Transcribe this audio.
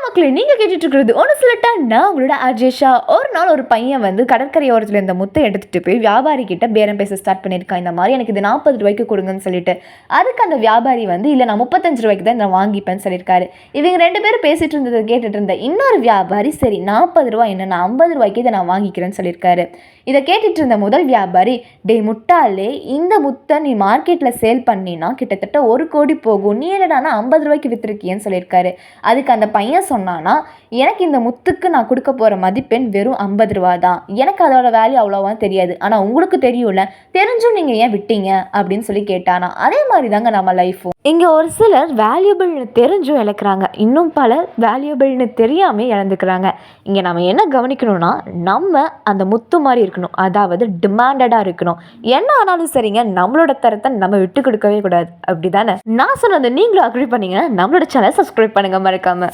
மக்களே நீங்க கேட்டுட்டு இருக்கிறது ஒன்று சொல்லட்டா நான் உங்களோட அஜேஷா. ஒரு நாள் ஒரு பையன் வந்து கடற்கரை ஓரத்தில் இந்த முத்தை எடுத்துட்டு போய் வியாபாரி கிட்ட பேரம் பேச ஸ்டார்ட் பண்ணியிருக்கான். இந்த மாதிரி எனக்கு இது 40 ரூபாய்க்கு கொடுங்கன்னு சொல்லிட்டு அதுக்கு அந்த வியாபாரி வந்து இல்லை நான் 35 ரூபாய்க்கு தான் நான் வாங்கிப்பேன்னு சொல்லியிருக்காரு. இவங்க 2 பேரும் பேசிட்டு இருந்ததை கேட்டுட்டு இருந்த இன்னொரு வியாபாரி சரி 40 ரூபாய் என்ன நான் 50 ரூபாய்க்கு இதை நான் வாங்கிக்கிறேன்னு சொல்லியிருக்காரு. இதை கேட்டுட்டு இருந்த முதல் வியாபாரி டே முட்டாளே இந்த முத்தை நீ மார்க்கெட்டில் சேல் பண்ணினா கிட்டத்தட்ட 1 கோடி போகும், நீ என்னடானா 50 ரூபாய்க்கு விற்றுருக்கியன்னு சொல்லியிருக்காரு. அதுக்கு அந்த பையன் சொன்னானா எனக்கு இந்த முத்துக்கு நான் கொடுக்க போகிற மதிப்பெண் வெறும் 50 ரூபா தான், எனக்கு அதோட வேல்யூ அவ்வளோவா தெரியாது, ஆனால் உங்களுக்கு தெரியும்ல, தெரிஞ்சும் நீங்கள் ஏன் விட்டீங்க அப்படின்னு சொல்லி கேட்டானா. அதே மாதிரி தாங்க நம்ம லைஃப்பும். இங்கே ஒரு சிலர் வேல்யூபிள்னு தெரிஞ்சும் இழக்கிறாங்க, இன்னும் பலர் வேல்யூபிள்னு தெரியாமல் இழந்துக்கிறாங்க. இங்கே நம்ம என்ன கவனிக்கணும்னா நம்ம அந்த முத்து மாதிரி இருக்கணும், அதாவது டிமாண்டடாக இருக்கணும். என்ன ஆனாலும் சரிங்க நம்மளோட தரத்தை நம்ம விட்டு கொடுக்கவே கூடாது. அப்படி தானே நான் சொன்னது நீங்களும் அக்ரி பண்ணீங்கன்னா நம்மளோட சேனல் சப்ஸ்கிரைப் பண்ணுங்க மறக்காம.